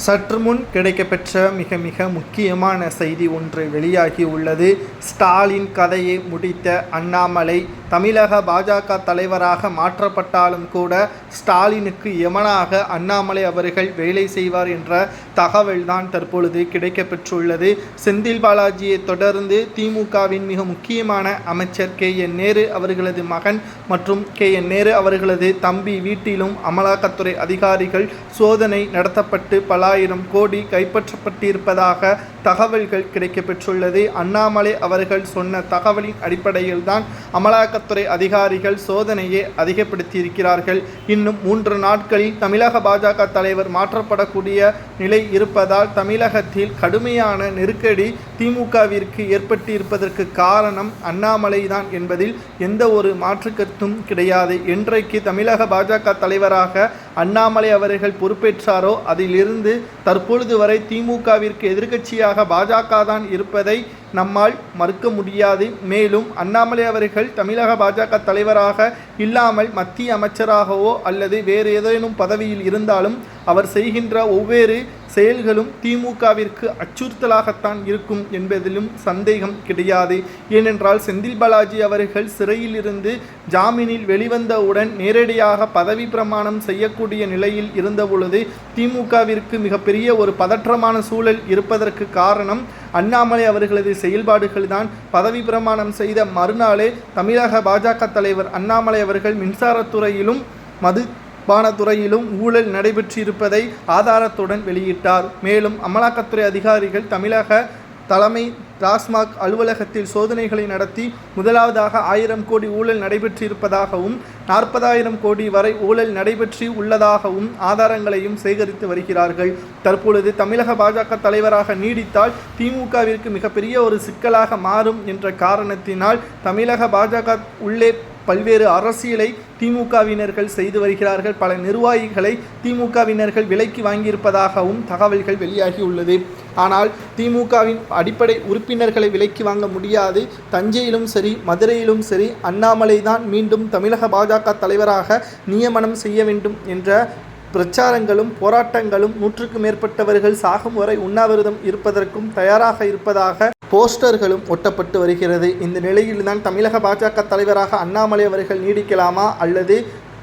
சற்று முன் கிடைக்கப்பெற்ற மிக மிக முக்கியமான செய்தி ஒன்று வெளியாகி உள்ளது. ஸ்டாலின் கதையை முடித்த அண்ணாமலை தமிழக பாஜக தலைவராக மாற்றப்பட்டாலும் கூட ஸ்டாலினுக்கு எமனாக அண்ணாமலை அவர்கள் வேலை செய்வார் என்ற தகவல்தான் தற்பொழுது கிடைக்கப்பெற்றுள்ளது. செந்தில் பாலாஜியை தொடர்ந்து திமுகவின் மிக முக்கியமான அமைச்சர் KN நேரு அவர்களது மகன் மற்றும் KN நேரு அவர்களது தம்பி வீட்டிலும் அமலாக்கத்துறை அதிகாரிகள் சோதனை நடத்தப்பட்டு பல ஆயிரம் கோடி கைப்பற்றப்பட்டிருப்பதாக தகவல்கள் கிடைக்கப்பெற்றுள்ளது. அண்ணாமலை அவர்கள் சொன்ன தகவலின் அடிப்படையில் தான் அமலாக்கத்துறை அதிகாரிகள் சோதனையை அதிகப்படுத்தியிருக்கிறார்கள். இன்னும் 3 நாட்களில் தமிழக பாஜக தலைவர் மாற்றப்படக்கூடிய நிலை இருப்பதால் தமிழகத்தில் கடுமையான நெருக்கடி திமுகவிற்கு ஏற்பட்டிருப்பதற்கு காரணம் அண்ணாமலை தான் என்பதில் எந்த ஒரு மாற்று கருத்தும் கிடையாது. என்றைக்கு தமிழக பாஜக தலைவராக அண்ணாமலை அவர்கள் பொறுப்பேற்றாரோ அதிலிருந்து தற்பொழுது வரை திமுகவிற்கு எதிர்க்கட்சியாக பாஜக தான் இருப்பதை நம்மால் மறுக்க முடியாது. மேலும் அண்ணாமலை அவர்கள் தமிழக பாஜக தலைவராக இல்லாமல் மத்திய அமைச்சராகவோ அல்லது வேறு ஏதேனும் பதவியில் இருந்தாலும் அவர் செய்கின்ற ஒவ்வொரு செயல்களும் திமுகவிற்கு அச்சுறுத்தலாகத்தான் இருக்கும் என்பதிலும் சந்தேகம் கிடையாது. ஏனென்றால் செந்தில் பாலாஜி அவர்கள் சிறையில் இருந்து ஜாமீனில் வெளிவந்தவுடன் நேரடியாக பதவி பிரமாணம் செய்யக்கூடிய நிலையில் இருந்தபொழுது திமுகவிற்கு மிகப்பெரிய ஒரு பதற்றமான சூழல் இருப்பதற்கு காரணம் அண்ணாமலை அவர்களது செயல்பாடுகள் தான். பதவி பிரமாணம் செய்த மறுநாளே தமிழக பாஜக தலைவர் அண்ணாமலை அவர்கள் மின்சாரத்துறையிலும் மதுபானத்துறையிலும் ஊழல் நடைபெற்றிருப்பதை ஆதாரத்துடன் வெளியிட்டார். மேலும் அமலாக்கத்துறை அதிகாரிகள் தமிழக தலைமை டாஸ்மாக் அலுவலகத்தில் சோதனைகளை நடத்தி முதலாவதாக 1000 கோடி ஊழல் நடைபெற்றிருப்பதாகவும் 40,000 கோடி வரை ஊழல் நடைபெற்று உள்ளதாகவும் ஆதாரங்களையும் சேகரித்து வருகிறார்கள். தற்பொழுது தமிழக பாஜக தலைவராக நீடித்தால் திமுகவிற்கு மிகப்பெரிய ஒரு சிக்கலாக மாறும் என்ற காரணத்தினால் தமிழக பாஜக உள்ளே பல்வேறு அரசியலை திமுகவினர்கள் செய்து வருகிறார்கள். பல நிர்வாகிகளை திமுகவினர்கள் விலைக்கு வாங்கியிருப்பதாகவும் தகவல்கள் வெளியாகியுள்ளது. ஆனால் திமுகவின் அடிப்படை உறுப்பினர்களை விலைக்கு வாங்க முடியாது. தஞ்சையிலும் சரி மதுரையிலும் சரி அண்ணாமலை தான் மீண்டும் தமிழக பாஜக தலைவராக நியமனம் செய்ய வேண்டும் என்ற பிரச்சாரங்களும் போராட்டங்களும் 100க்கும் மேற்பட்டவர்கள் சாகும் வரை உண்ணாவிரதம் இருப்பதற்கும் தயாராக இருப்பதாக போஸ்டர்களும் ஒட்டப்பட்டு வருகிறது. இந்த நிலையில்தான் தமிழக பாஜக தலைவராக அண்ணாமலை அவர்கள் நீடிக்கலாமா அல்லது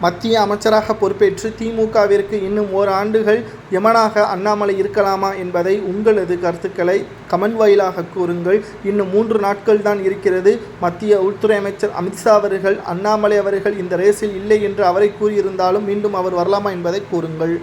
மத்திய அமைச்சராக பொறுப்பேற்று திமுகவிற்கு இன்னும் 1 ஆண்டுகள் எமனாக அண்ணாமலை இருக்கலாமா என்பதை உங்களது கருத்துக்களை கமெண்ட் வாயிலாக கூறுங்கள். இன்னும் 3 நாட்கள் தான் இருக்கிறது. மத்திய உள்துறை அமைச்சர் அமித்ஷா அவர்கள் அண்ணாமலை அவர்கள் இந்த ரேஸில் இல்லை என்று அவரை கூறியிருந்தாலும் மீண்டும் அவர் வரலாமா என்பதை கூறுங்கள்.